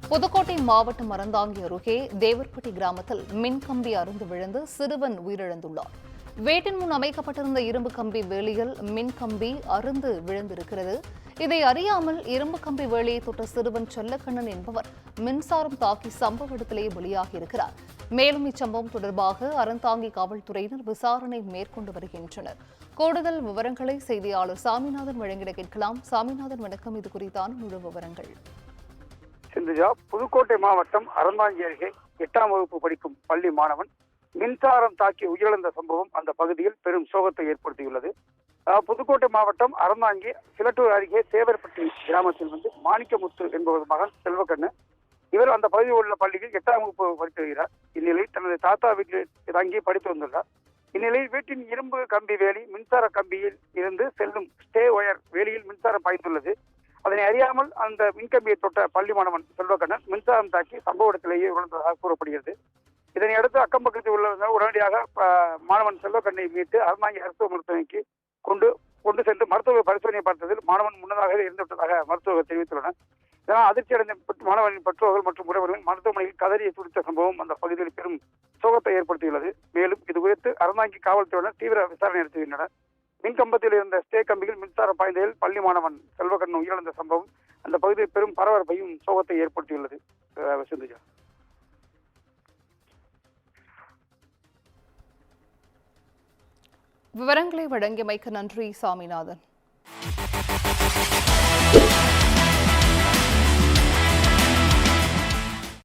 புதுக்கோட்டை மாவட்டம் அறந்தாங்கி அருகே தேவர்பட்டி கிராமத்தில் மின்கம்பி அறுந்து விழுந்து சிறுவன் உயிரிழந்துள்ளார். வீட்டின் முன் அமைக்கப்பட்டிருந்த இரும்பு கம்பி வேலியில் மின்கம்பி அறுந்து விழுந்திருக்கிறது. இதை அறியாமல் இரும்பு கம்பி வேலியை தொட்ட சிறுவன் செல்லக்கண்ணன் என்பவர் மின்சாரம் தாக்கி சம்பவ இடத்திலேயே பலியாகியிருக்கிறார். மேலும் இச்சம்பவம் தொடர்பாக அறந்தாங்கி காவல்துறையினர் விசாரணை மேற்கொண்டு வருகின்றனர். கூடுதல் விவரங்களை செய்தியாளர் சாமிநாதன் வழங்கிட கேட்கலாம். சாமிநாதன், வணக்கம். இது குறித்தான முழு விவரங்கள். சிந்துஜா, புதுக்கோட்டை மாவட்டம் அறந்தாங்கி அருகே 8ஆம் வகுப்பு படிக்கும் பள்ளி மாணவன் மின்சாரம் தாக்கி உயிரிழந்த சம்பவம் அந்த பகுதியில் பெரும் சோகத்தை ஏற்படுத்தியுள்ளது. புதுக்கோட்டை மாவட்டம் அறந்தாங்கி சிலட்டூர் அருகே தேவர்பட்டி கிராமத்தில் மாணிக்கமுத்து என்பவர் மகன் செல்வக்கண்ணு. இவர் அந்த பகுதியில் உள்ள பள்ளியில் 8ஆம் வகுப்பு படித்து வருகிறார். இந்நிலையில் தனது தாத்தா வீட்டில் தங்கி படித்து வந்துள்ளார். இந்நிலையில் வீட்டின் இரும்பு கம்பி வேலி மின்சார கம்பியில் இருந்து செல்லும் ஸ்டே ஒயர் வேலியில் மின்சாரம் பாய்ந்துள்ளது. அதனை அறியாமல் அந்த மின்கம்பியை தொட்ட பள்ளி மாணவன் செல்வக்கண்ணன் மின்சாரம் தாக்கி சம்பவ இடத்திலேயே இழந்ததாக கூறப்படுகிறது. இதனை அடுத்து அக்கம் பக்கத்தில் உள்ளவர்கள் உடனடியாக மாணவன் செல்வக்கண்ணை மீட்டு அறந்தாங்கி அரசு மருத்துவமனைக்கு கொண்டு சென்று மருத்துவ பரிசோதனை பார்த்ததில் மாணவன் முன்னதாகவே இறந்துவிட்டதாக மருத்துவர்கள் தெரிவித்துள்ளனர். இதனால் அதிர்ச்சி அடைந்த மாணவனின் பெற்றோர்கள் மற்றும் உறவினர்கள் மருத்துவமனையில் கதறியை துடித்த சம்பவம் அந்த பகுதியில் பெரும் சோகத்தை ஏற்படுத்தியுள்ளது. மேலும் இதுகுறித்து அறந்தாங்கி காவல்துறையினர் தீவிர விசாரணை நடத்தி வருகின்றனர். மின்கம்பத்தில் இருந்த ஸ்டே கம்பியில் மின்சாரம் பாய்ந்ததில் பள்ளி மாணவன் செல்வக்கண்ணன் உயிரிழந்த சம்பவம் அந்த பகுதியில் பெரும் பரபரப்பையும் சோகத்தை ஏற்படுத்தியுள்ளது. சிந்துஜா, விவரங்களை வழங்கியமைக்கு நன்றி சாமிநாதன்.